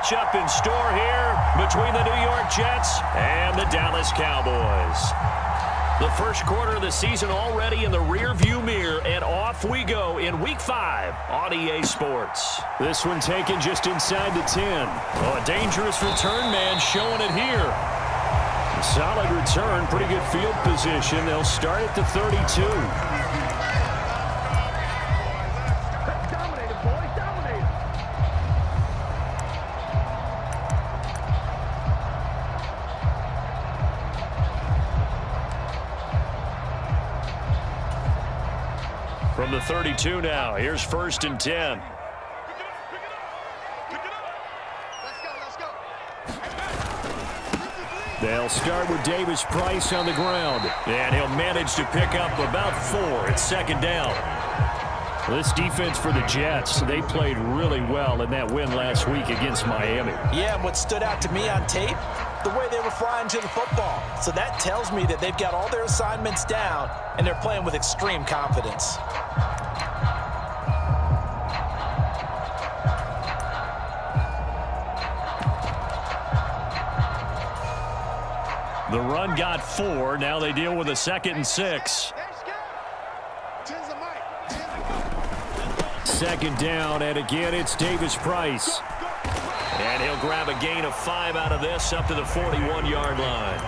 matchup in store here between the New York Jets and the Dallas Cowboys. The first quarter of the season already in the rearview mirror, and off we go in Week 5 on EA Sports. This one taken just inside the 10. Oh, a dangerous return man showing it here. Solid return, pretty good field position. They'll start at the 32. From the 32 now, here's 1st and 10. They'll start with Davis Price on the ground, and he'll manage to pick up about 4 at 2nd down. This defense for the Jets, they played really well in that win last week against Miami. Yeah, and what stood out to me on tape, the way they were flying to the football. So that tells me that they've got all their assignments down, and they're playing with extreme confidence. The run got 4. Now they deal with a 2nd and 6. 2nd down, and again it's Davis Price. And he'll grab a gain of 5 out of this up to the 41-yard line.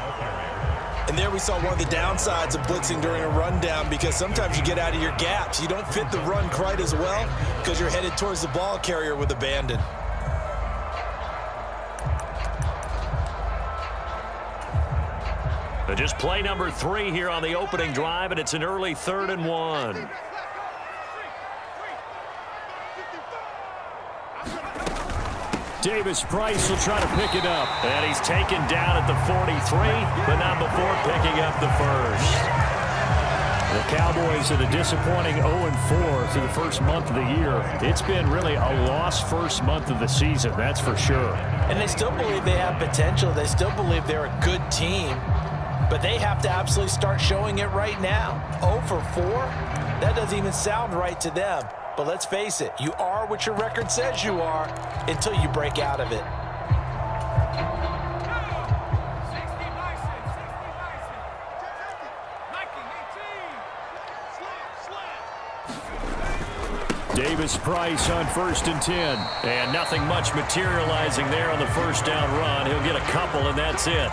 And there we saw one of the downsides of blitzing during a rundown, because sometimes you get out of your gaps. You don't fit the run quite as well because you're headed towards the ball carrier with abandon. Just play number 3 here on the opening drive, and it's an early 3rd and 1. Davis Price will try to pick it up. And he's taken down at the 43, but not before picking up the first. The Cowboys at a disappointing 0-4 through the first month of the year. It's been really a lost first month of the season, that's for sure. And they still believe they have potential. They still believe they're a good team. But they have to absolutely start showing it right now. 0-4? That doesn't even sound right to them. But let's face it, you are what your record says you are until you break out of it. Davis Price on 1st and 10. And nothing much materializing there on the 1st down run. He'll get a couple, and that's it.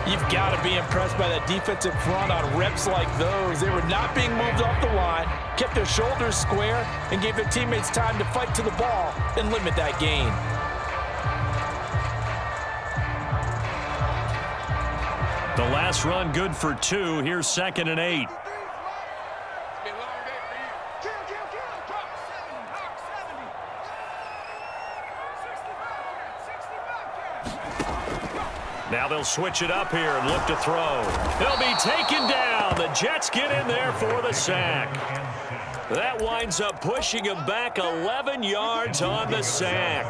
You've got to be impressed by that defensive front on reps like those. They were not being moved off the line, kept their shoulders square, and gave their teammates time to fight to the ball and limit that gain. The last run good for 2. Here's 2nd and 8. Now they'll switch it up here and look to throw. He'll be taken down. The Jets get in there for the sack. That winds up pushing him back 11 yards on the sack.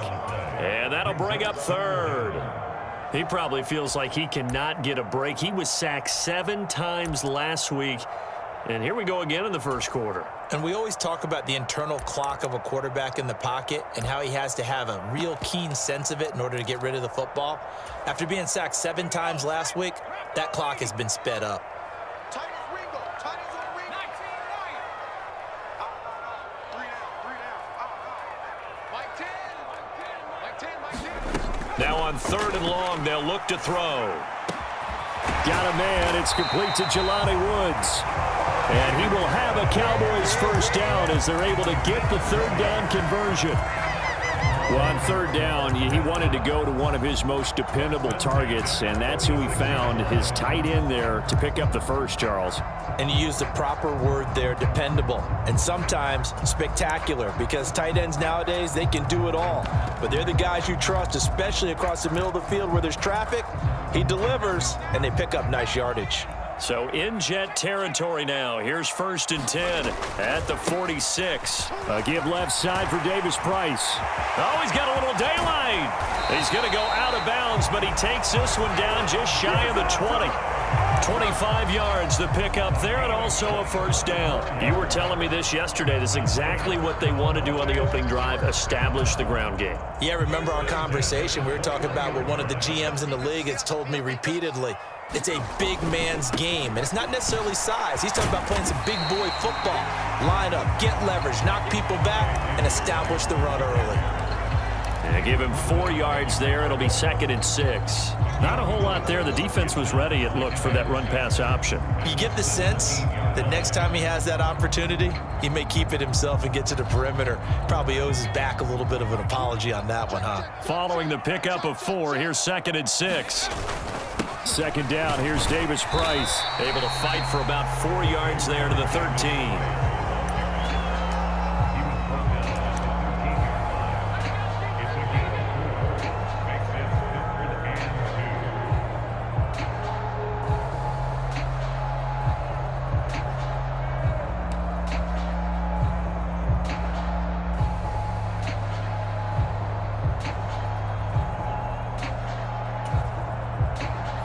And that'll bring up 3rd. He probably feels like he cannot get a break. He was sacked 7 times last week. And here we go again in the first quarter. And we always talk about the internal clock of a quarterback in the pocket and how he has to have a real keen sense of it in order to get rid of the football. After being sacked 7 times last week, that clock has been sped up. Now on 3rd and long, they'll look to throw. Got a man. It's complete to Jelani Woods. And he will have a Cowboys 1st down as they're able to get the 3rd down conversion. Well, on 3rd down, he wanted to go to one of his most dependable targets, and that's who he found, his tight end there, to pick up the first, Charles. And you use the proper word there, dependable, and sometimes spectacular, because tight ends nowadays, they can do it all. But they're the guys you trust, especially across the middle of the field where there's traffic. He delivers, and they pick up nice yardage. So in Jet territory now. Here's 1st and 10 at the 46. A give left side for Davis Price. Oh, he's got a little daylight. He's going to go out of bounds, but he takes this one down just shy of the 20. 25 yards to pick up there, and also a 1st down. You were telling me this yesterday. This is exactly what they want to do on the opening drive, establish the ground game. Yeah, remember our conversation? We were talking about what one of the GMs in the league has told me repeatedly. It's a big man's game, and it's not necessarily size. He's talking about playing some big boy football. Line up, get leverage, knock people back, and establish the run early. And give him 4 yards there. It'll be 2nd and 6. Not a whole lot there. The defense was ready, it looked, for that run-pass option. You get the sense that next time he has that opportunity, he may keep it himself and get to the perimeter. Probably owes his back a little bit of an apology on that one, huh? Following the pickup of 4, here's 2nd and 6. 2nd down, here's Davis Price. Able to fight for about 4 yards there to the 13.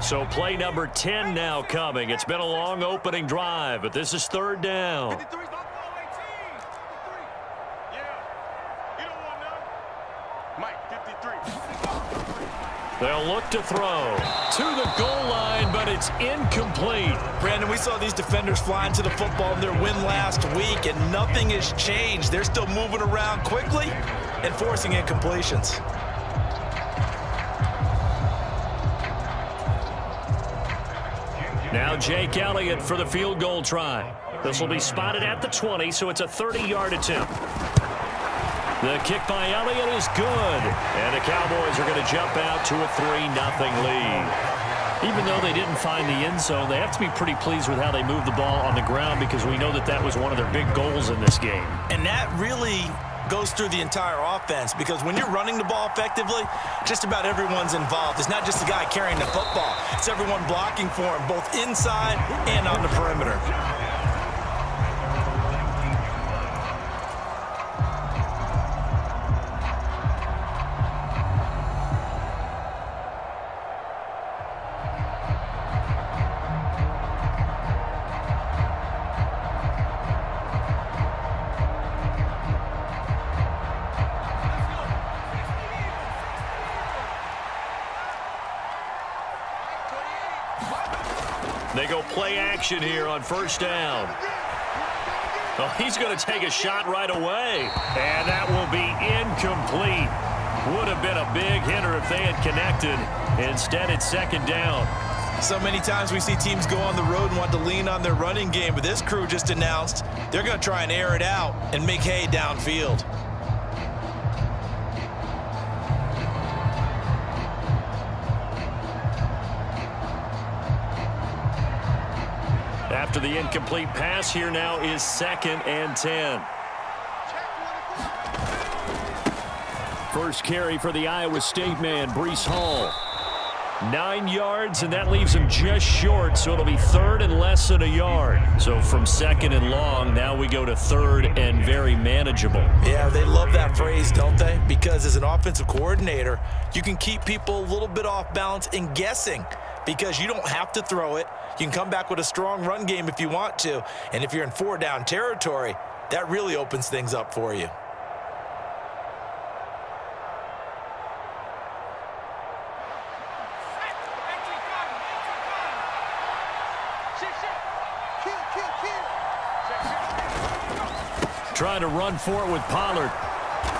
So play number 10 now coming. It's been a long opening drive, but this is 3rd down. They'll look to throw to the goal line, but it's incomplete. Brandon, we saw these defenders flying to the football in their win last week, and nothing has changed. They're still moving around quickly and forcing incompletions. Now Jake Elliott for the field goal try. This will be spotted at the 20, so it's a 30-yard attempt. The kick by Elliott is good, and the Cowboys are going to jump out to a 3-0 lead. Even though they didn't find the end zone, they have to be pretty pleased with how they moved the ball on the ground, because we know that that was one of their big goals in this game. And that really goes through the entire offense, because when you're running the ball effectively, just about everyone's involved. It's not just the guy carrying the football. It's everyone blocking for him, both inside and on the perimeter. They go play action here on 1st down. Well, he's going to take a shot right away, and that will be incomplete. Would have been a big hitter if they had connected. Instead, it's 2nd down. So many times we see teams go on the road and want to lean on their running game, but this crew just announced they're going to try and air it out and make hay downfield. After the incomplete pass, here now is 2nd and 10. First carry for the Iowa State man, Breece Hall. 9 yards, and that leaves him just short, so it'll be 3rd and less than a yard. So from 2nd and long, now we go to 3rd and very manageable. Yeah, they love that phrase, don't they? Because as an offensive coordinator, you can keep people a little bit off balance and guessing, because you don't have to throw it. You can come back with a strong run game if you want to. And if you're in 4-down territory, that really opens things up for you. Trying to run for it with Pollard.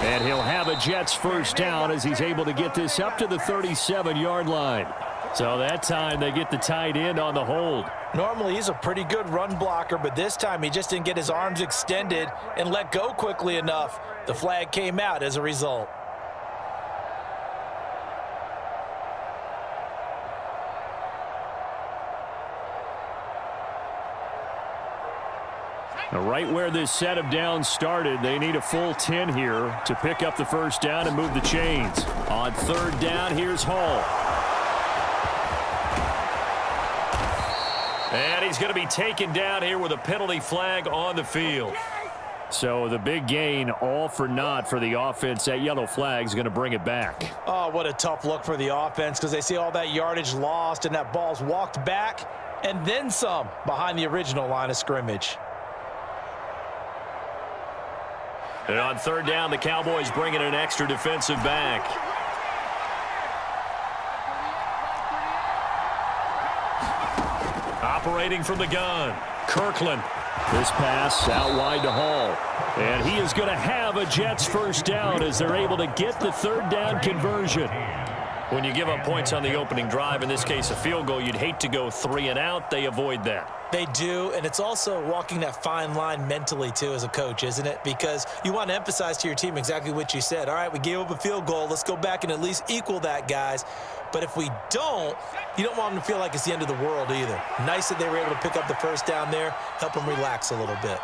And he'll have a Jets 1st down as he's able to get this up to the 37-yard line. So that time they get the tight end on the hold. Normally he's a pretty good run blocker, but this time he just didn't get his arms extended and let go quickly enough. The flag came out as a result. Now, right where this set of downs started, they need a full 10 here to pick up the 1st down and move the chains. On 3rd down, here's Hall. And he's going to be taken down here with a penalty flag on the field. So the big gain, all for naught for the offense. That yellow flag is going to bring it back. Oh, what a tough look for the offense because they see all that yardage lost and that ball's walked back and then some behind the original line of scrimmage. And on third down, the Cowboys bring in an extra defensive back. Operating from the gun, Kirkland. This pass out wide to Hall. And he is going to have a Jets first down as they're able to get the third down conversion. When you give up points on the opening drive, in this case a field goal, you'd hate to go 3 and out. They avoid that. They do, and it's also walking that fine line mentally, too, as a coach, isn't it? Because you want to emphasize to your team exactly what you said. All right, we gave up a field goal. Let's go back and at least equal that, guys. But if we don't, you don't want them to feel like it's the end of the world either. Nice that they were able to pick up the first down there, help them relax a little bit.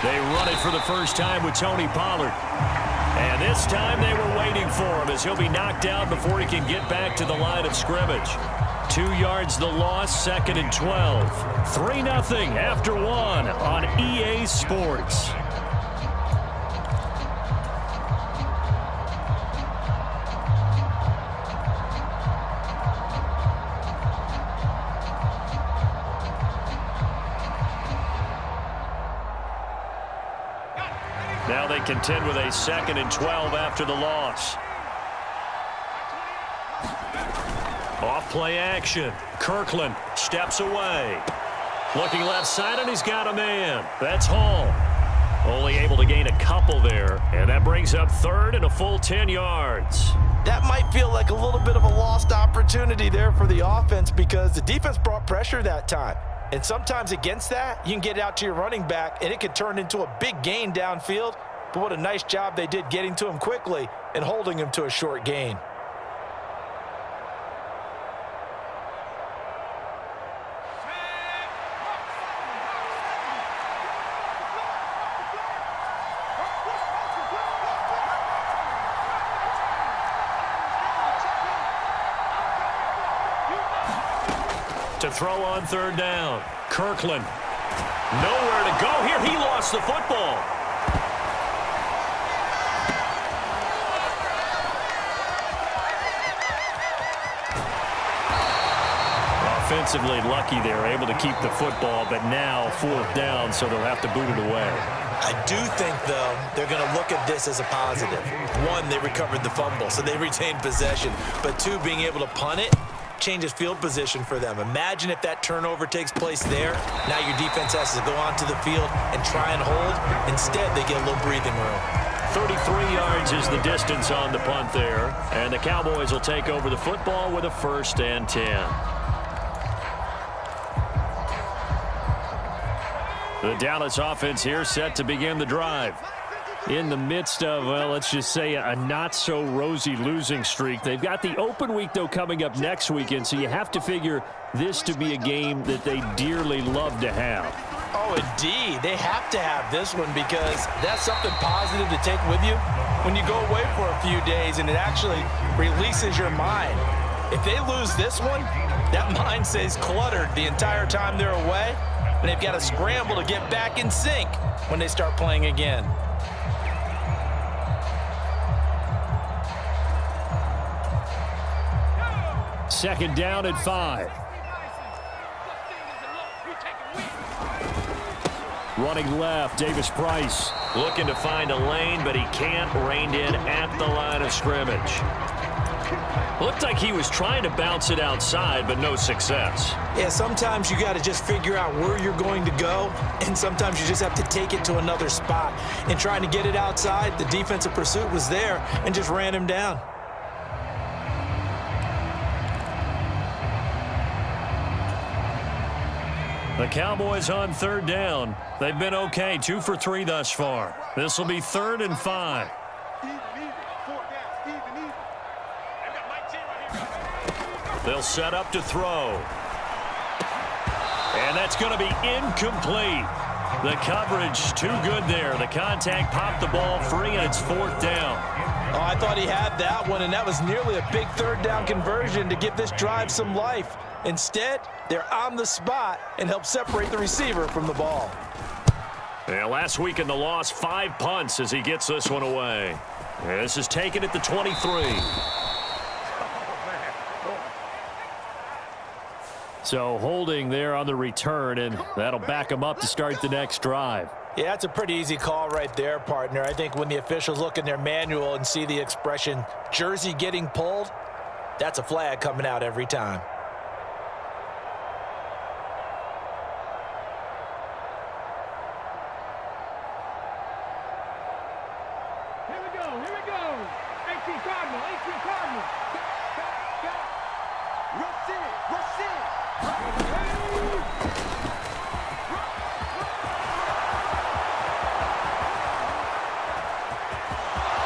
They run it for the first time with Tony Pollard. And this time they were waiting for him as he'll be knocked out before he can get back to the line of scrimmage. 2 yards the loss, 2nd and 12. 3-0 after 1 on EA Sports. Now they contend with a 2nd and 12 after the loss. Off play action. Kirkland steps away. Looking left side, and he's got a man. That's Hall. Only able to gain a couple there, and that brings up 3rd and a full 10 yards. That might feel like a little bit of a lost opportunity there for the offense because the defense brought pressure that time. And sometimes against that, you can get out to your running back, and it could turn into a big gain downfield. But what a nice job they did getting to him quickly and holding him to a short gain. To throw on 3rd down. Kirkland. Nowhere to go here. He lost the football. Offensively lucky they're able to keep the football, but now 4th down, so they'll have to boot it away. I do think, though, they're going to look at this as a positive. 1, they recovered the fumble, so they retained possession. But 2, being able to punt it changes field position for them. Imagine if that turnover takes place there. Now your defense has to go onto the field and try and hold. Instead, they get a little breathing room. 33 yards is the distance on the punt there. And the Cowboys will take over the football with a 1st and 10. The Dallas offense here set to begin the drive. In the midst of, well, let's just say a not-so-rosy losing streak. They've got the open week, though, coming up next weekend, so you have to figure this to be a game that they dearly love to have. Oh, indeed. They have to have this one because that's something positive to take with you when you go away for a few days, and it actually releases your mind. If they lose this one, that mind stays cluttered the entire time they're away, and they've got to scramble to get back in sync when they start playing again. Second down at 5. Running left, Davis Price. Looking to find a lane, but he can't. Reined in at the line of scrimmage. Looked like he was trying to bounce it outside, but no success. Yeah, sometimes you got to just figure out where you're going to go, and sometimes you just have to take it to another spot. And trying to get it outside, the defensive pursuit was there and just ran him down. The Cowboys on 3rd down. They've been okay, 2 for 3 thus far. This will be 3rd and 5. They'll set up to throw. And that's going to be incomplete. The coverage too good there. The contact popped the ball free, and it's 4th down. Oh, I thought he had that one, and that was nearly a big 3rd down conversion to give this drive some life. Instead, they're on the spot and help separate the receiver from the ball. Yeah, last week in the loss, 5 punts as he gets this one away. Yeah, this is taken at the 23. So holding there on the return, and that'll back him up to start the next drive. Yeah, that's a pretty easy call right there, partner. I think when the officials look in their manual and see the expression jersey getting pulled, that's a flag coming out every time.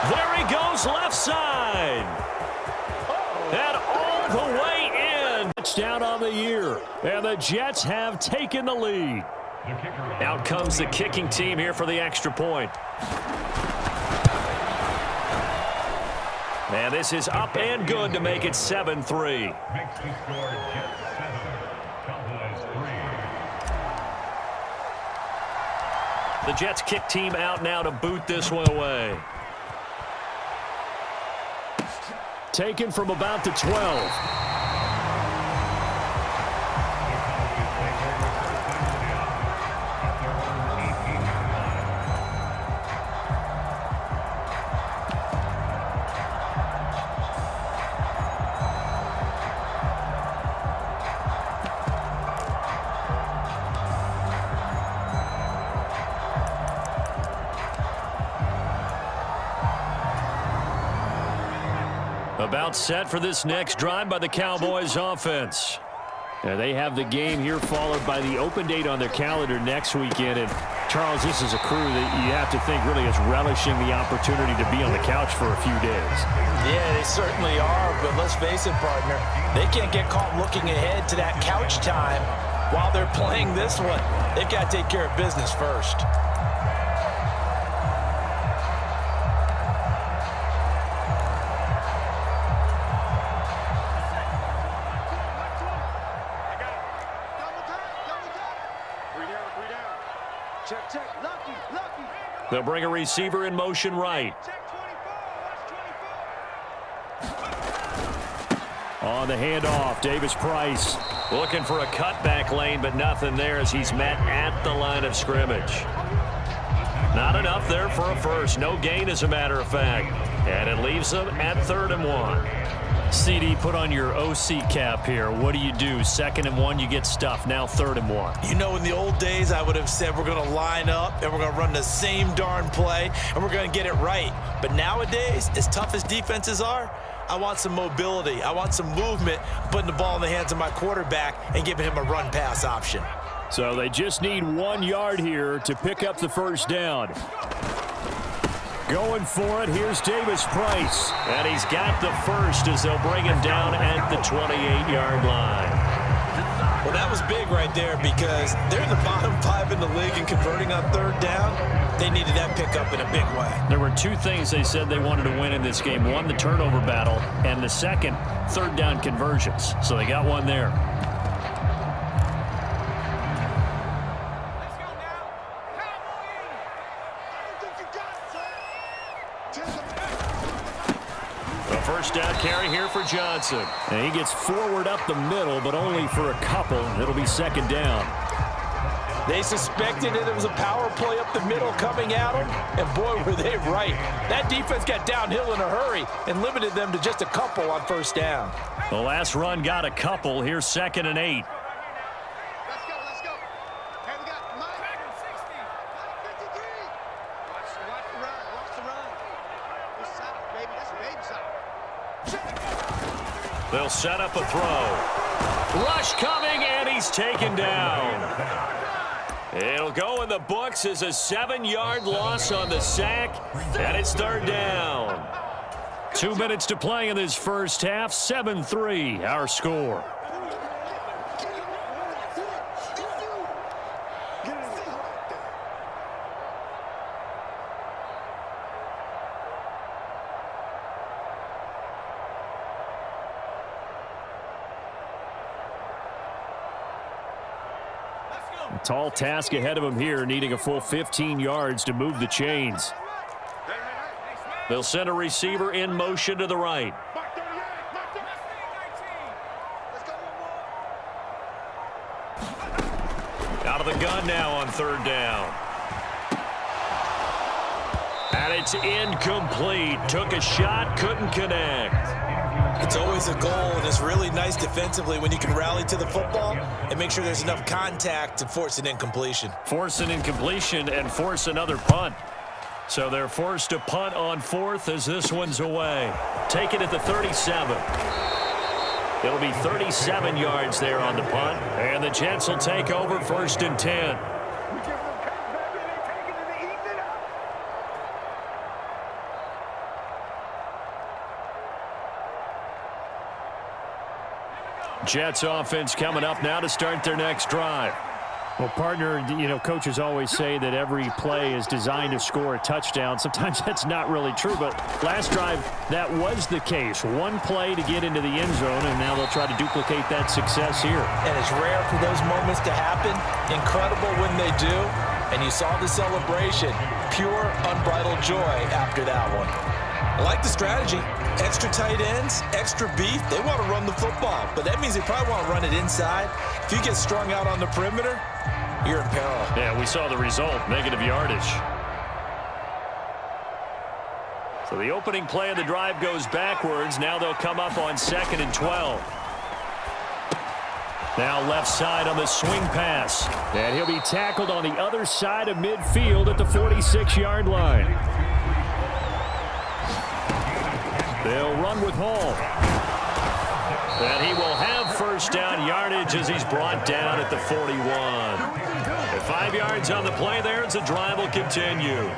There he goes left side. And all the way in. Touchdown on the year. And the Jets have taken the lead. Out comes the kicking team here for the extra point. And this is up and good to make it 7-3. Makes the score Jets 7, Cowboys 3. The Jets kick team out now to boot this one away. Taken from about the 12. About set for this next drive by the Cowboys offense. And they have the game here followed by the open date on their calendar next weekend. And Charles, this is a crew that you have to think really is relishing the opportunity to be on the couch for a few days. Yeah, they certainly are, but let's face it, partner. They can't get caught looking ahead to that couch time while they're playing this one. They've got to take care of business first. They'll bring a receiver in motion right. On the handoff, Davis-Price. Looking for a cutback lane, but nothing there as he's met at the line of scrimmage. Not enough there for a first. No gain, as a matter of fact. And it leaves them at 3rd and 1. CD, put on your OC cap here. What do you do? 2nd and 1, you get stuffed. Now 3rd and 1. You know, in the old days, I would have said we're going to line up and we're going to run the same darn play and we're going to get it right. But nowadays, as tough as defenses are, I want some mobility. I want some movement, putting the ball in the hands of my quarterback and giving him a run-pass option. So they just need 1 yard here to pick up the first down. Going for it, here's Davis-Price. And he's got the first as they'll bring him down at the 28-yard line. Well, that was big right there because they're in the bottom 5 in the league and converting on 3rd down. They needed that pickup in a big way. There were 2 things they said they wanted to win in this game. One, the turnover battle, and the second, 3rd down conversions. So they got one there. First down carry here for Johnson. And he gets forward up the middle, but only for a couple. It'll be 2nd down. They suspected that it was a power play up the middle coming at them, and boy, were they right. That defense got downhill in a hurry and limited them to just a couple on 1st down. The last run got a couple. Here's 2nd and 8. Let's go. Hey, we got Mike. 60. 53. Watch the run. Watch the run. This side, baby. That's a baby side. They'll set up a throw. Rush coming, and he's taken down. It'll go in the books as a 7-yard loss on the sack, and it's 3rd down. 2 minutes to play in this first half. 7-3, our score. A tall task ahead of him here, needing a full 15 yards to move the chains. They'll send a receiver in motion to the right. Out of the gun now on third down. And it's incomplete. Took a shot, couldn't connect. It's always a goal, and it's really nice defensively when you can rally to the football and make sure there's enough contact to force an incompletion. Force an incompletion and force another punt. So they're forced to punt on fourth as this one's away. Take it at the 37. It'll be 37 yards there on the punt, and the Jets will take over 1st and 10. Jets offense coming up now to start their next drive. Well, partner, coaches always say that every play is designed to score a touchdown. Sometimes that's not really true, but last drive, that was the case. One play to get into the end zone, and now they'll try to duplicate that success here. And it's rare for those moments to happen. Incredible when they do. And you saw the celebration. Pure, unbridled joy after that one. I like the strategy. Extra tight ends, extra beef. They want to run the football, but that means they probably want to run it inside. If you get strung out on the perimeter, you're in peril. Yeah, we saw the result, negative yardage. So the opening play of the drive goes backwards. Now they'll come up on 2nd and 12. Now left side on the swing pass. And he'll be tackled on the other side of midfield at the 46-yard line. They'll run with Hall. And he will have first down yardage as he's brought down at the 41. At 5 yards on the play there as the drive will continue.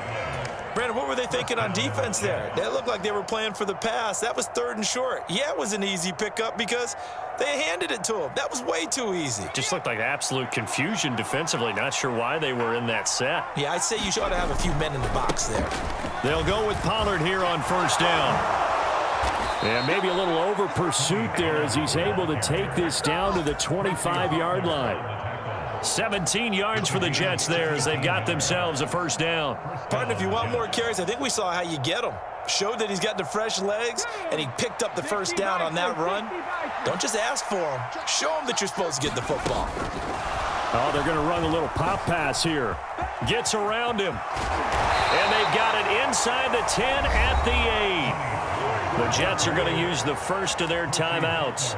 Brandon, what were they thinking on defense there? They looked like they were playing for the pass. That was 3rd and short. Yeah, it was an easy pickup because they handed it to him. That was way too easy. Just looked like absolute confusion defensively. Not sure why they were in that set. Yeah, I'd say you ought to have a few men in the box there. They'll go with Pollard here on first down. And maybe a little over pursuit there as he's able to take this down to the 25-yard line. 17 yards for the Jets there as they've got themselves a first down. Partner, if you want more carries, I think we saw how you get them. Showed that he's got the fresh legs, and he picked up the first down on that run. Don't just ask for him. Show him that you're supposed to get the football. Oh, they're going to run a little pop pass here. Gets around him. And they've got it inside the 10 at the 8. The Jets are going to use the first of their timeouts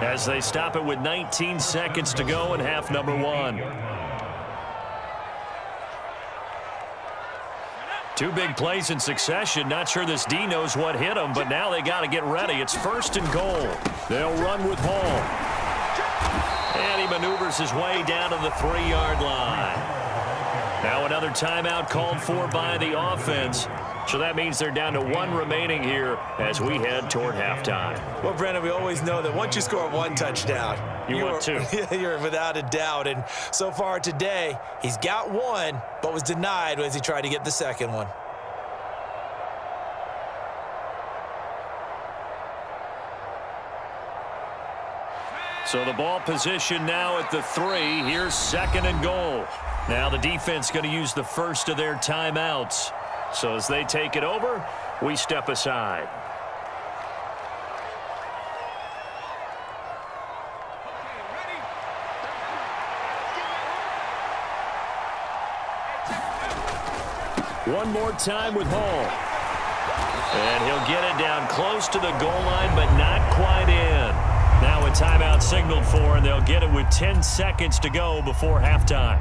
as they stop it with 19 seconds to go in half number 1. 2 big plays in succession. Not sure this D knows what hit him, but now they got to get ready. It's 1st and goal. They'll run with Hall. And he maneuvers his way down to the 3-yard line. Now another timeout called for by the offense. So that means they're down to 1 remaining here as we head toward halftime. Well, Brandon, we always know that once you score 1 touchdown, you want 2. You're without a doubt. And so far today, he's got 1, but was denied as he tried to get the second one. So the ball position now at the 3. Here's 2nd and goal. Now the defense going to use the first of their timeouts. So as they take it over, we step aside. One more time with Hall. And he'll get it down close to the goal line, but not quite in. Now a timeout signaled for, and they'll get it with 10 seconds to go before halftime.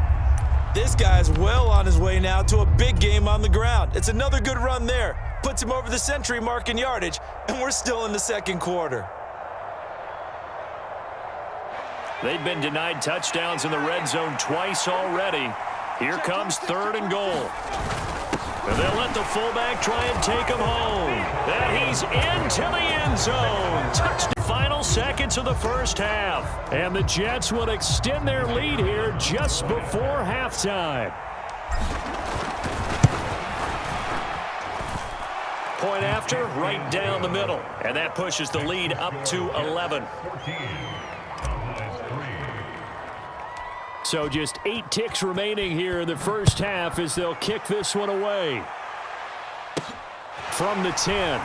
This guy's well on his way now to a big game on the ground. It's another good run there. Puts him over the century mark in yardage, and we're still in the second quarter. They've been denied touchdowns in the red zone twice already. Here comes 3rd and goal. And they'll let the fullback try and take him home. And he's into the end zone. Touchdown. Final seconds of the first half. And the Jets will extend their lead here just before halftime. Point after, right down the middle. And that pushes the lead up to 11. So just 8 ticks remaining here in the first half as they'll kick this one away. From the 10.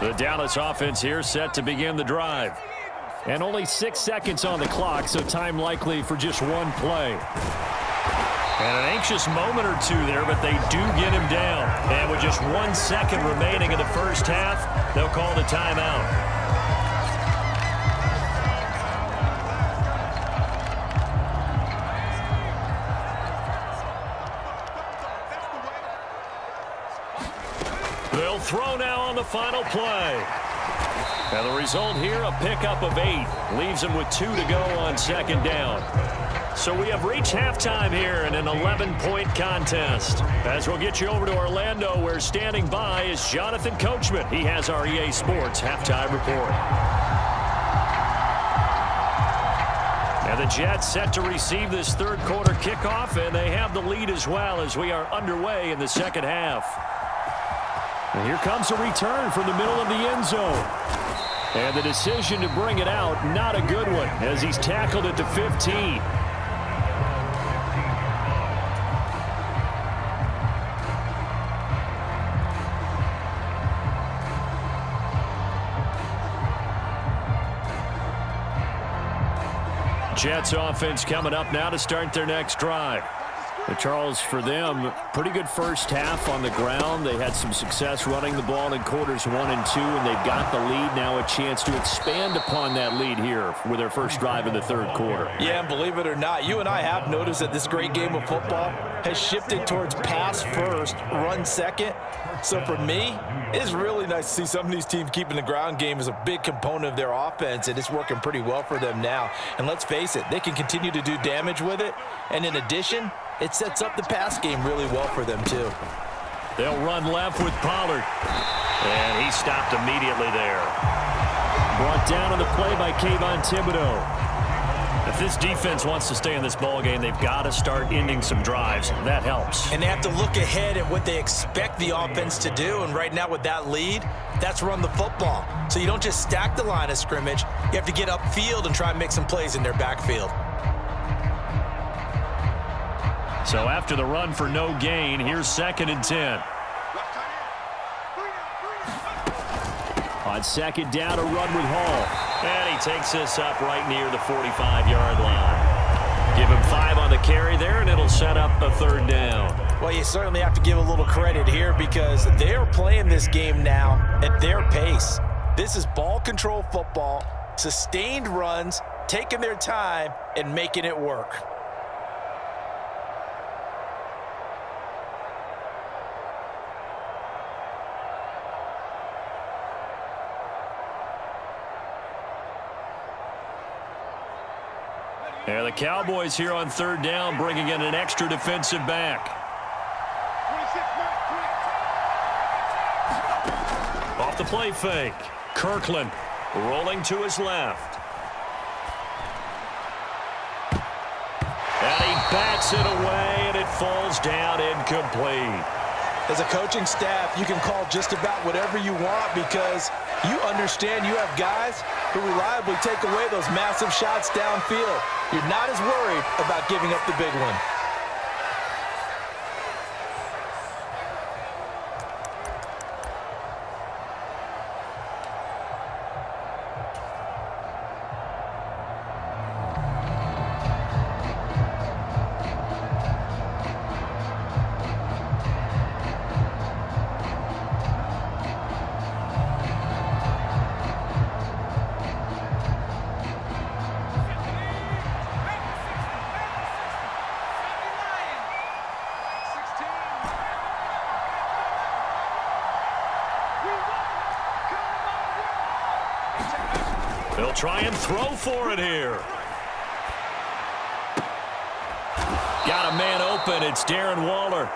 The Dallas offense here set to begin the drive. And only 6 seconds on the clock, so time likely for just one play. And an anxious moment or two there, but they do get him down. And with just 1 second remaining in the first half, they'll call the timeout. They'll throw now on the final play. And the result here, a pickup of 8. Leaves them with 2 to go on second down. So we have reached halftime here in an 11-point contest. As we'll get you over to Orlando, where standing by is Jonathan Coachman. He has our EA Sports halftime report. And the Jets set to receive this third quarter kickoff, and they have the lead as well as we are underway in the second half. And here comes a return from the middle of the end zone. And the decision to bring it out, not a good one, as he's tackled at the 15. Jets offense coming up now to start their next drive. Charles, for them, pretty good first half on the ground. They had some success running the ball in quarters 1 and 2, and they've got the lead. Now a chance to expand upon that lead here with their first drive in the third quarter. Yeah, and believe it or not, you and I have noticed that this great game of football has shifted towards pass first, run second. So for me, it's really nice to see some of these teams keeping the ground game as a big component of their offense, and it's working pretty well for them now. And let's face it, they can continue to do damage with it. And in addition, it sets up the pass game really well for them, too. They'll run left with Pollard. And he stopped immediately there. Brought down on the play by Kayvon Thibodeau. If this defense wants to stay in this ballgame, they've got to start ending some drives. That helps. And they have to look ahead at what they expect the offense to do. And right now with that lead, that's run the football. So you don't just stack the line of scrimmage. You have to get upfield and try and make some plays in their backfield. So after the run for no gain, here's 2nd and 10. On second down, a run with Hall. And he takes this up right near the 45-yard line. Give him 5 on the carry there, and it'll set up a third down. Well, you certainly have to give a little credit here because they're playing this game now at their pace. This is ball control football, sustained runs, taking their time, and making it work. And the Cowboys here on third down, bringing in an extra defensive back. Off the play fake. Kirkland rolling to his left. And he bats it away, and it falls down incomplete. As a coaching staff, you can call just about whatever you want because you understand you have guys who reliably take away those massive shots downfield. You're not as worried about giving up the big one. They'll try and throw for it here. Got a man open. It's Darren Waller.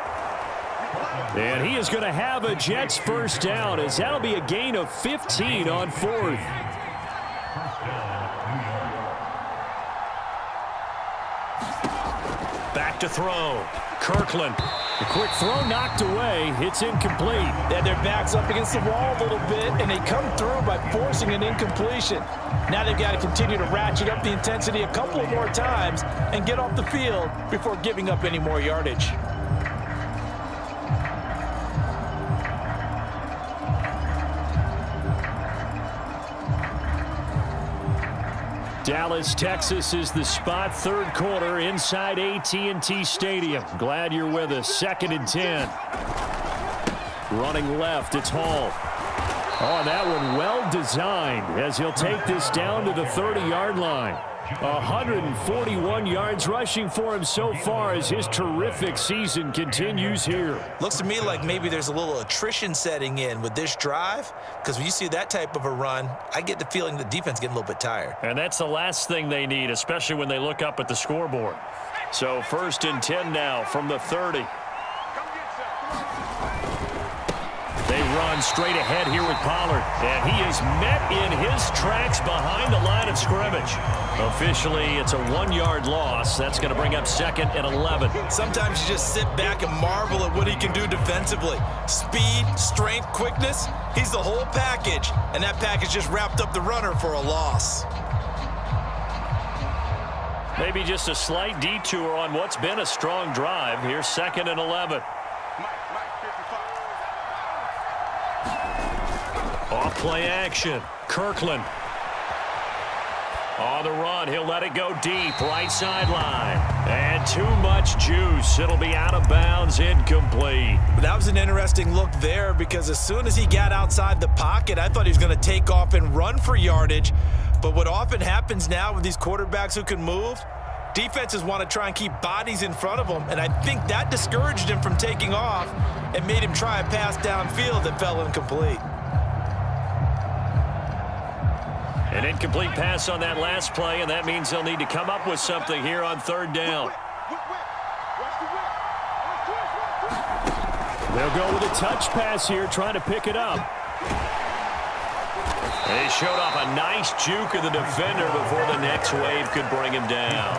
And he is going to have a Jets first down, as that'll be a gain of 15 on fourth. Back to throw. Kirkland. The quick throw knocked away. It's incomplete. And their back's up against the wall a little bit, and they come through by forcing an incompletion. Now they've got to continue to ratchet up the intensity a couple of more times and get off the field before giving up any more yardage. Dallas, Texas is the spot. Third quarter inside AT&T Stadium. Glad you're with us. 2nd and 10. Running left, it's Hall. Oh, that one well designed as he'll take this down to the 30-yard line. 141 yards rushing for him so far as his terrific season continues here. Looks to me like maybe there's a little attrition setting in with this drive, because when you see that type of a run, I get the feeling the defense getting a little bit tired. And that's the last thing they need, especially when they look up at the scoreboard. So 1st and 10 now from the 30. They run straight ahead here with Pollard, and he is met in his tracks behind the line of scrimmage. Officially, it's a 1-yard loss. That's going to bring up 2nd and 11. Sometimes you just sit back and marvel at what he can do defensively. Speed, strength, quickness, he's the whole package, and that package just wrapped up the runner for a loss. Maybe just a slight detour on what's been a strong drive. Here's 2nd and 11. Off play action. Kirkland. On the run, he'll let it go deep, right sideline. And too much juice. It'll be out of bounds, incomplete. That was an interesting look there, because as soon as he got outside the pocket, I thought he was going to take off and run for yardage. But what often happens now with these quarterbacks who can move, defenses want to try and keep bodies in front of them, and I think that discouraged him from taking off and made him try a pass downfield that fell incomplete. An incomplete pass on that last play, and that means they'll need to come up with something here on 3rd down. They'll go with a touch pass here, trying to pick it up. They showed off a nice juke of the defender before the next wave could bring him down.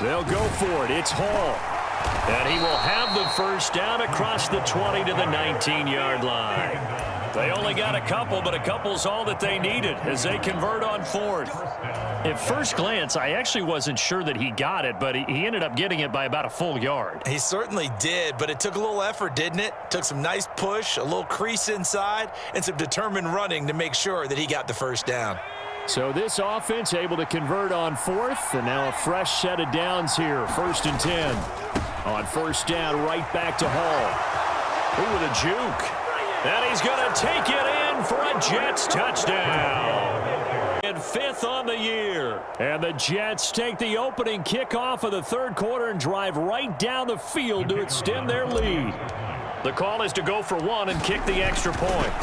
They'll go for it. It's Hall. And he will have the first down across the 20 to the 19-yard line. They only got a couple, but a couple's all that they needed as they convert on 4th. At first glance, I actually wasn't sure that he got it, but he ended up getting it by about a full yard. He certainly did, but it took a little effort, didn't it? Took some nice push, a little crease inside, and some determined running to make sure that he got the first down. So this offense able to convert on 4th, and now a fresh set of downs here. 1st and 10. On 1st down, right back to Hall. Ooh, with a juke. And he's going to take it in for a Jets touchdown. And 5th on the year. And the Jets take the opening kickoff of the 3rd quarter and drive right down the field to extend their lead. The call is to go for 1 and kick the extra point.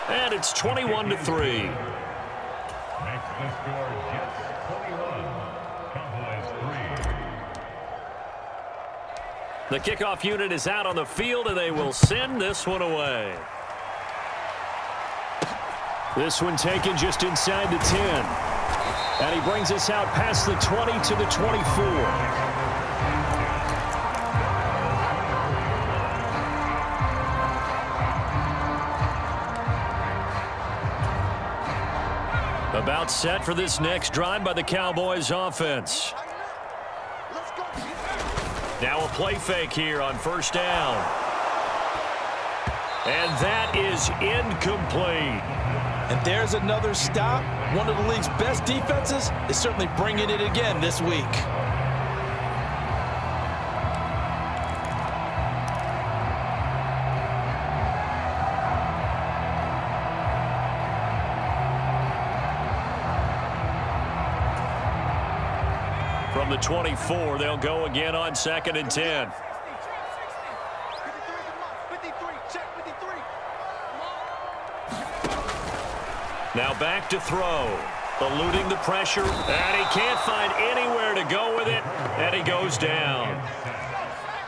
And it's 21-3. Makes the score Jets 21, Cowboys 3. The kickoff unit is out on the field, and they will send this one away. This one taken just inside the 10. And he brings us out past the 20 to the 24. About set for this next drive by the Cowboys offense. Now a play fake here on 1st down. And that is incomplete. And there's another stop. One of the league's best defenses is certainly bringing it again this week. From the 24, they'll go again on 2nd and 10. Now back to throw. Eluding the pressure, and he can't find anywhere to go with it, and he goes down.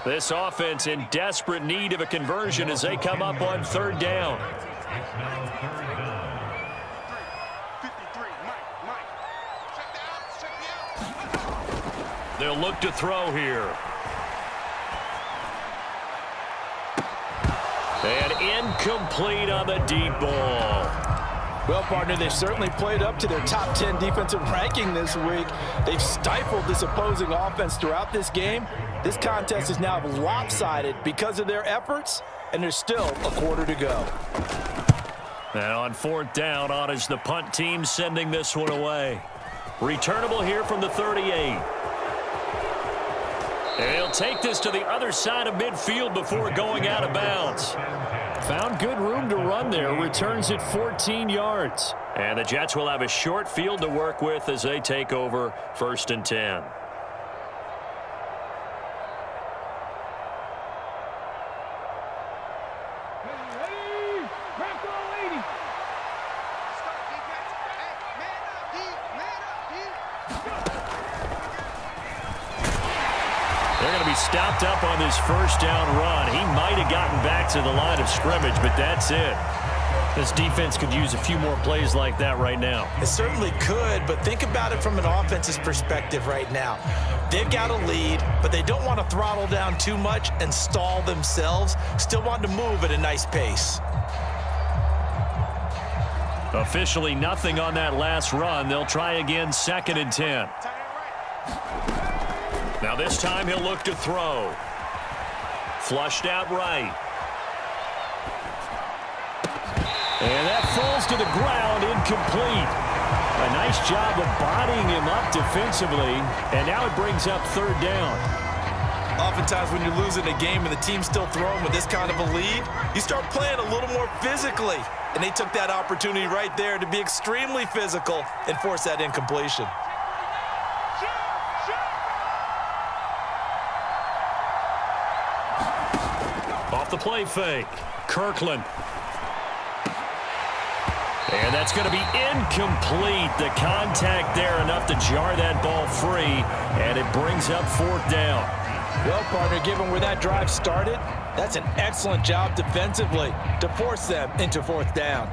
This offense in desperate need of a conversion as they come up on 3rd down. It's now 3rd down. 53, Mike. Check out. They'll look to throw here. And incomplete on the deep ball. Well, partner, they've certainly played up to their top 10 defensive ranking this week. They've stifled this opposing offense throughout this game. This contest is now lopsided because of their efforts, and there's still a quarter to go. And on 4th down, on is the punt team sending this one away. Returnable here from the 38. And he'll take this to the other side of midfield before going out of bounds. Found good room to run there. Returns it 14 yards. And the Jets will have a short field to work with as they take over 1st and 10. They're going to be stopped up on this 1st down run. He might have gotten back to the line of scrimmage, but that's it. This defense could use a few more plays like that right now. It certainly could, but think about it from an offense's perspective right now. They've got a lead, but they don't want to throttle down too much and stall themselves. Still want to move at a nice pace. Officially nothing on that last run. They'll try again 2nd and 10. Now this time he'll look to throw. Flushed out right. And that falls to the ground, incomplete. A nice job of bodying him up defensively, and now it brings up 3rd down. Oftentimes when you're losing a game and the team's still throwing with this kind of a lead, you start playing a little more physically. And they took that opportunity right there to be extremely physical and force that incompletion. Off the play fake. Kirkland. And that's going to be incomplete. The contact there enough to jar that ball free, and it brings up 4th down. Well, partner, given where that drive started, that's an excellent job defensively to force them into 4th down.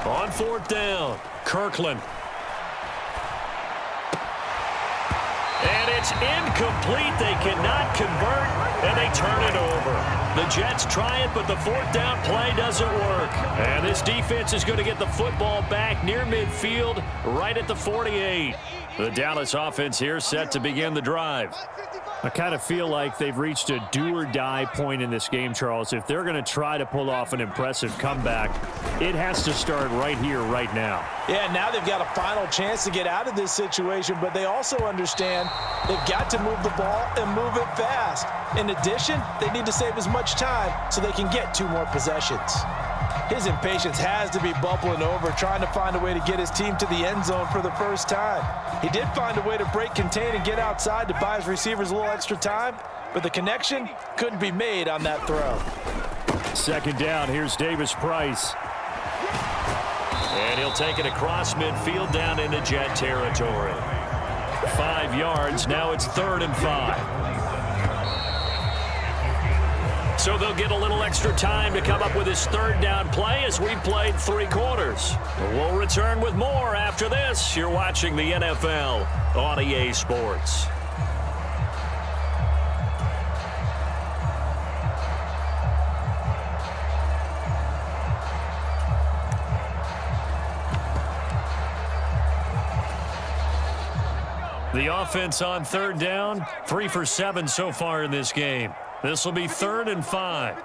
On 4th down, Kirkland. And it's incomplete. They cannot convert, and they turn it over. The Jets try it, but the 4th down play doesn't work. And this defense is going to get the football back near midfield, right at the 48. The Dallas offense here set to begin the drive. I kind of feel like they've reached a do-or-die point in this game, Charles. If they're going to try to pull off an impressive comeback, it has to start right here, right now. Yeah, now they've got a final chance to get out of this situation, but they also understand they've got to move the ball and move it fast. In addition, they need to save as much time so they can get 2 more possessions. His impatience has to be bubbling over, trying to find a way to get his team to the end zone for the first time. He did find a way to break contain and get outside to buy his receivers a little extra time, but the connection couldn't be made on that throw. 2nd down, here's Davis Price. And he'll take it across midfield down into Jet territory. 5 yards, now it's 3rd and 5. So they'll get a little extra time to come up with his 3rd down play as we played 3 quarters. We'll return with more after this. You're watching the NFL on EA Sports. The offense on third down, 3 for 7 so far in this game. This will be 3rd and 5.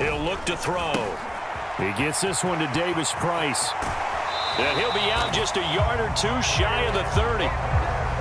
He'll look to throw. He gets this one to Davis Price. And he'll be out just a yard or two shy of the 30.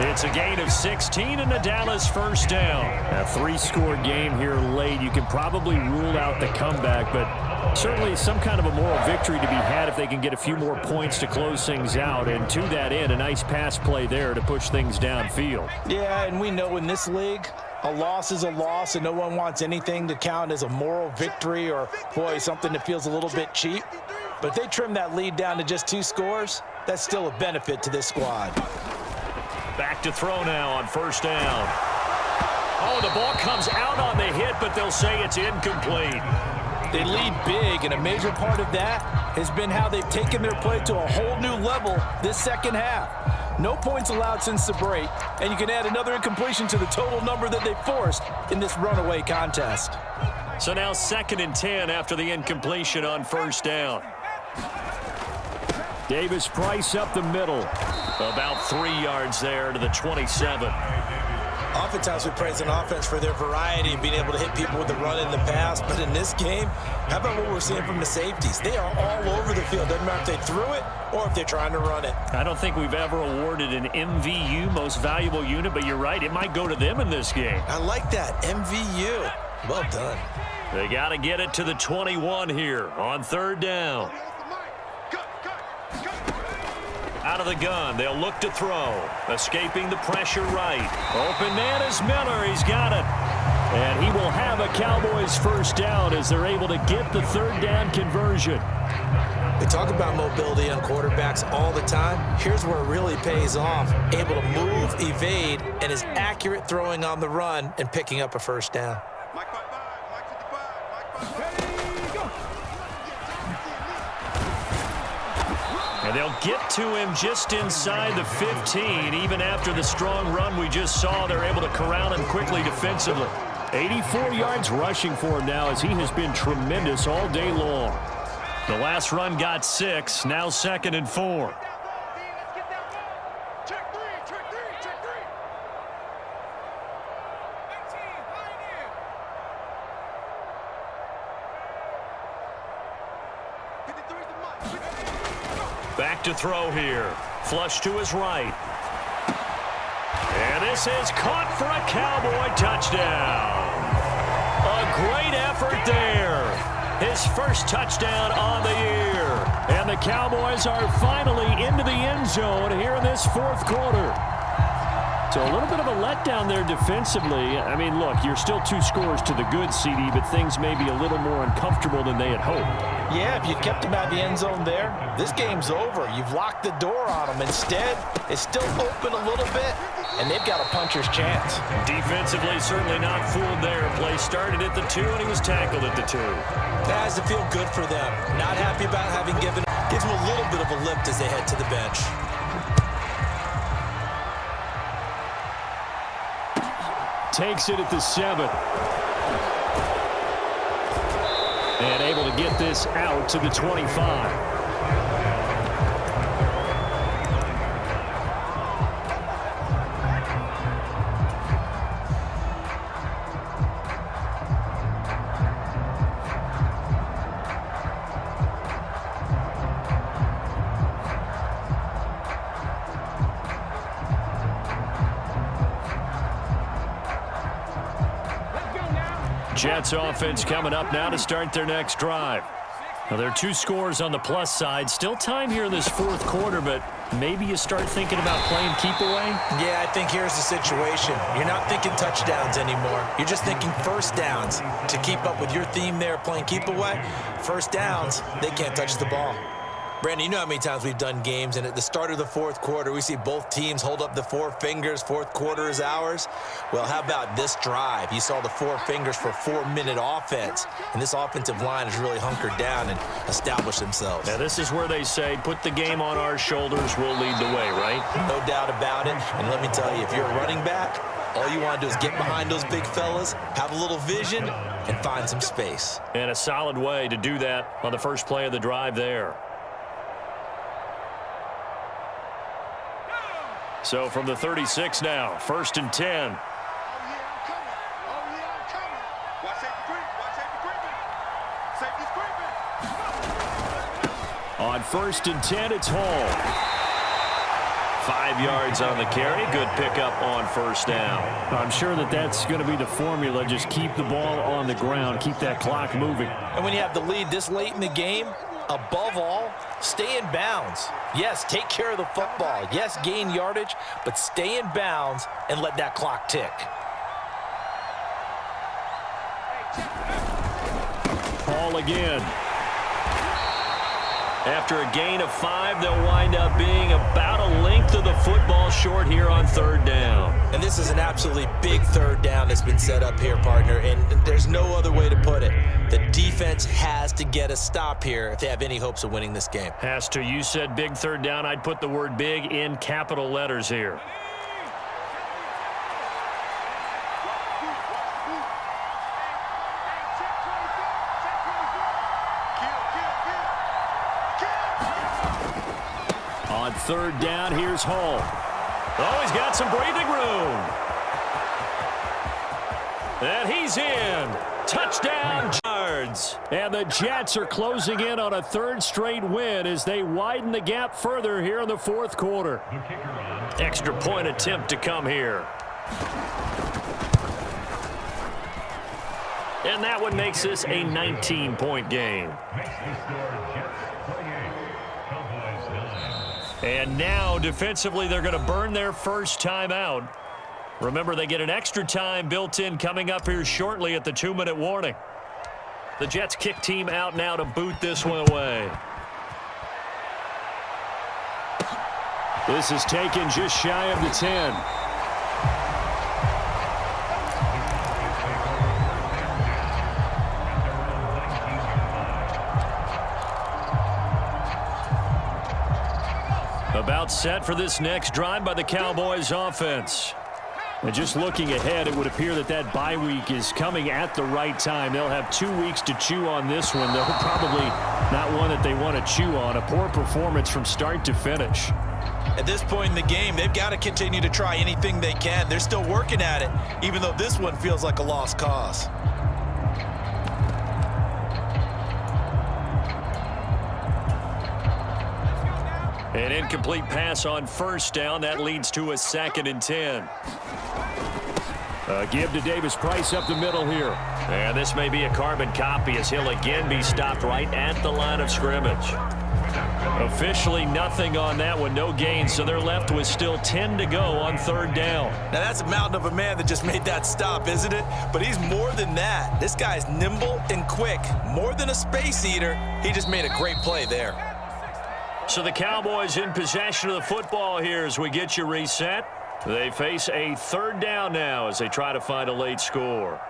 It's a gain of 16 and the Dallas first down. A 3-score game here late. You can probably rule out the comeback, but certainly some kind of a moral victory to be had if they can get a few more points to close things out. And to that end, a nice pass play there to push things downfield. Yeah, and we know in this league, a loss is a loss, and no one wants anything to count as a moral victory or, boy, something that feels a little bit cheap. But if they trim that lead down to just 2 scores, that's still a benefit to this squad. Back to throw now on first down. Oh, the ball comes out on the hit, but they'll say it's incomplete. They lead big, and a major part of that has been how they've taken their play to a whole new level this second half. No points allowed since the break, and you can add another incompletion to the total number that they forced in this runaway contest. So now 2nd and 10 after the incompletion on first down. Davis Price up the middle. About 3 yards there to the 27. Oftentimes we praise an offense for their variety and being able to hit people with the run and the pass. But in this game, how about what we're seeing from the safeties? They are all over the field. Doesn't matter if they threw it or if they're trying to run it. I don't think we've ever awarded an MVU, most valuable unit, but you're right, it might go to them in this game. I like that, MVU. Well done. They got to get it to the 21 here on third down. Out of the gun, they'll look to throw. Escaping the pressure right. Open man is Miller. He's got it. And he will have a Cowboys first down as they're able to get the third down conversion. We talk about mobility on quarterbacks all the time. Here's where it really pays off. Able to move, evade, and is accurate throwing on the run and picking up a first down. And they'll get to him just inside the 15. Even after the strong run we just saw, they're able to corral him quickly defensively. 84 yards rushing for him now as he has been tremendous all day long. The last run got 6, now 2nd and 4. Back to throw here. Flush to his right. And this is caught for a Cowboy touchdown. A great effort there. His first touchdown on the year. And the Cowboys are finally into the end zone here in this 4th quarter. So a little bit of a letdown there defensively. I mean, look, you're still 2 scores to the good, CD, but things may be a little more uncomfortable than they had hoped. Yeah, if you kept them out of the end zone there, this game's over. You've locked the door on them. Instead, it's still open a little bit, and they've got a puncher's chance. Defensively, certainly not fooled there. Play started at the 2, and he was tackled at the 2. That has to feel good for them. Not happy about having given. Gives them a little bit of a lift as they head to the bench. Takes it at the 7. And able to get this out to the 25. Jets offense coming up now to start their next drive. Now, there are 2 scores on the plus side. Still time here in this 4th quarter, but maybe you start thinking about playing keep away? Yeah, I think here's the situation. You're not thinking touchdowns anymore. You're just thinking first downs. To keep up with your theme there, playing keep away, first downs, they can't touch the ball. Brandon, you know how many times we've done games, and at the start of the 4th quarter, we see both teams hold up the 4 fingers, 4th quarter is ours. Well, how about this drive? You saw the 4 fingers for 4-minute offense, and this offensive line has really hunkered down and established themselves. Now, this is where they say, put the game on our shoulders, we'll lead the way, right? No doubt about it, and let me tell you, if you're a running back, all you want to do is get behind those big fellas, have a little vision, and find some space. And a solid way to do that on the first play of the drive there. So from the 36 now, 1st and 10. Oh, yeah, I'm coming. Oh, yeah, I'm coming. Watch safety creep. Watch safety creeping. Safety's creeping. On 1st and 10, it's Hall. 5 yards on the carry. Good pickup on 1st down. I'm sure that's going to be the formula. Just keep the ball on the ground. Keep that clock moving. And when you have the lead this late in the game, above all, stay in bounds. Yes, take care of the football. Yes, gain yardage, but stay in bounds and let that clock tick. Hall again. After a gain of 5, they'll wind up being about a length of the football short here on 3rd down. And this is an absolutely big 3rd down that's been set up here, partner, and there's no other way to put it. The defense has to get a stop here if they have any hopes of winning this game. Has to. You said big 3rd down. I'd put the word big in capital letters here. On 3rd down, here's Hall. Oh, he's got some breathing room. And he's in. Touchdown, yards. And the Jets are closing in on a 3rd straight win as they widen the gap further here in the 4th quarter. Extra point attempt to come here. And that one makes this a 19-point game. And now, defensively, they're going to burn their first timeout. Remember, they get an extra time built in coming up here shortly at the 2-minute warning. The Jets kick team out now to boot this one away. This is taken just shy of the 10. About set for this next drive by the Cowboys offense. And just looking ahead, it would appear that bye week is coming at the right time. They'll have 2 weeks to chew on this one, though probably not one that they want to chew on. A poor performance from start to finish. At this point in the game, they've got to continue to try anything they can. They're still working at it, even though this one feels like a lost cause. An incomplete pass on 1st down. That leads to a 2nd and 10. Give to Davis Price up the middle here. And this may be a carbon copy as he'll again be stopped right at the line of scrimmage. Officially nothing on that one, no gain, so they're left with still 10 to go on 3rd down. Now that's a mountain of a man that just made that stop, isn't it? But he's more than that. This guy's nimble and quick. More than a space eater, he just made a great play there. So the Cowboys in possession of the football here as we get you reset. They face a 3rd down now as they try to find a late score.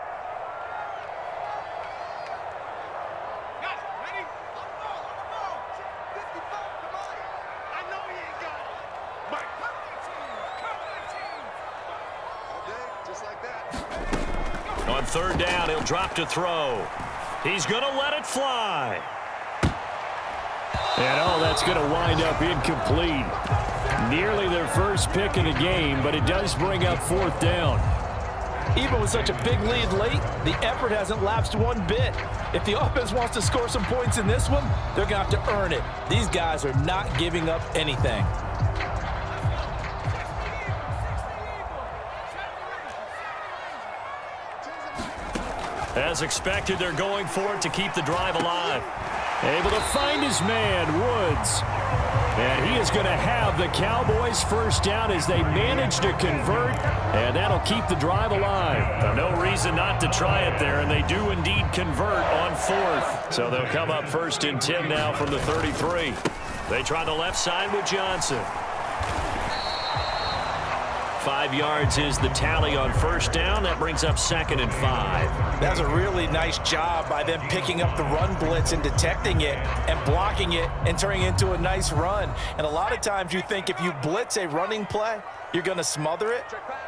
On 3rd down, he'll drop to throw. He's going to let it fly. And that's going to wind up incomplete. Nearly their first pick of the game, but it does bring up 4th down. Even with such a big lead late, the effort hasn't lapsed one bit. If the offense wants to score some points in this one, they're going to have to earn it. These guys are not giving up anything. As expected, they're going for it to keep the drive alive. Able to find his man, Woods. And he is going to have the Cowboys first down as they manage to convert, and that'll keep the drive alive. No reason not to try it there, and they do indeed convert on 4th. So they'll come up 1st and 10 now from the 33. They try the left side with Johnson. 5 yards is the tally on 1st down. That brings up 2nd and 5. That's a really nice job by them picking up the run blitz and detecting it and blocking it and turning it into a nice run. And a lot of times you think if you blitz a running play, you're going to smother it.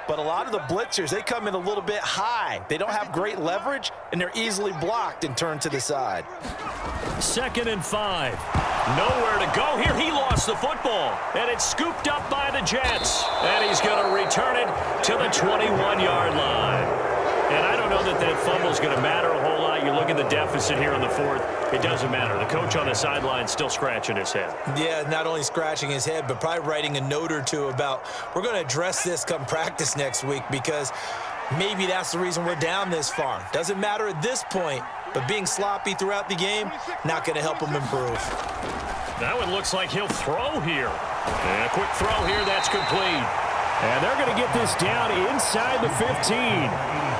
But a lot of the blitzers, they come in a little bit high. They don't have great leverage, and they're easily blocked and turned to the side. 2nd and 5. Nowhere to go here. He lost the football, and it's scooped up by the Jets. And he's going to return it to the 21-yard line. And I don't know that fumble's going to matter a whole lot. You look at the deficit here in the fourth. It doesn't matter. The coach on the sideline still scratching his head. Yeah, not only scratching his head, but probably writing a note or two about we're going to address this come practice next week because maybe that's the reason we're down this far. Doesn't matter at this point, but being sloppy throughout the game, not going to help him improve. That one looks like he'll throw here. And a quick throw here, that's complete. And they're going to get this down inside the 15.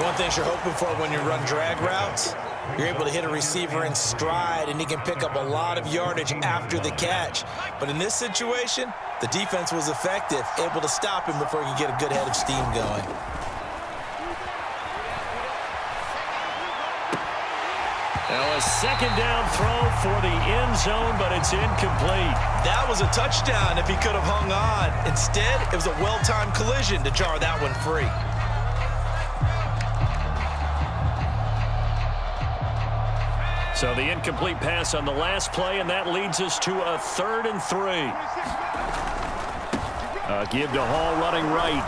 One thing you're hoping for when you run drag routes, you're able to hit a receiver in stride, and he can pick up a lot of yardage after the catch. But in this situation, the defense was effective, able to stop him before he could get a good head of steam going. Now a second down throw for the end zone, but it's incomplete. That was a touchdown if he could have hung on. Instead, it was a well-timed collision to jar that one free. So the incomplete pass on the last play, and that leads us to a 3rd and 3. Give to Hall running right.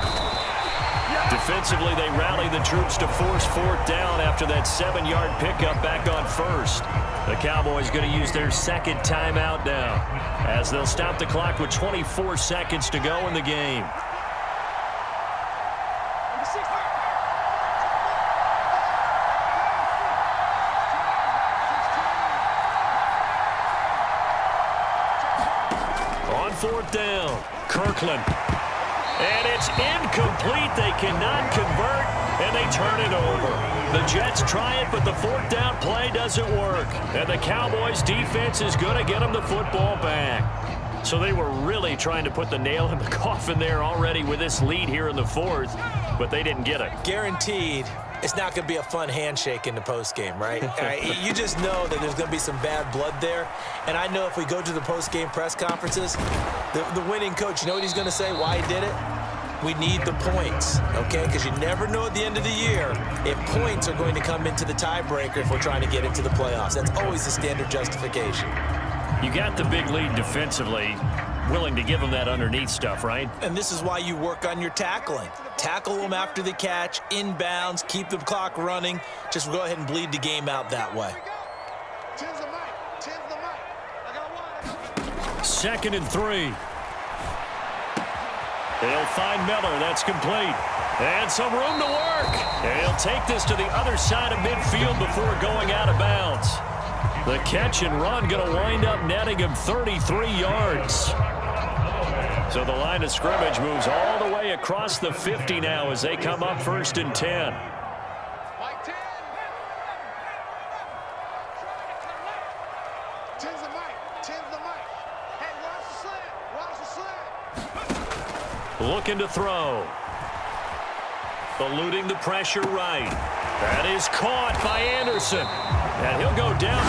Defensively, they rally the troops to force 4th down after that 7-yard pickup back on 1st. The Cowboys going to use their 2nd timeout now as they'll stop the clock with 24 seconds to go in the game. On 4th down, Kirkland. And it's incomplete. They cannot convert, and they turn it over. The Jets try it, but the 4th down play doesn't work. And the Cowboys' defense is going to get them the football back. So they were really trying to put the nail in the coffin there already with this lead here in the 4th, but they didn't get it. Guaranteed, it's not going to be a fun handshake in the postgame, right? You just know that there's going to be some bad blood there. And I know if we go to the postgame press conferences, the winning coach, you know what he's going to say, why he did it? We need the points, okay? Because you never know at the end of the year if points are going to come into the tiebreaker if we're trying to get into the playoffs. That's always the standard justification. You got the big lead defensively, willing to give them that underneath stuff, right? And this is why you work on your tackling. Tackle them after the catch, inbounds, keep the clock running. Just go ahead and bleed the game out that way. 2nd and 3. They'll find Miller. That's complete. And some room to work. And he'll take this to the other side of midfield before going out of bounds. The catch and run going to wind up netting him 33 yards. So the line of scrimmage moves all the way across the 50 now as they come up 1st and 10. Looking to throw. Eluding the pressure right. That is caught by Anderson. And he'll go down.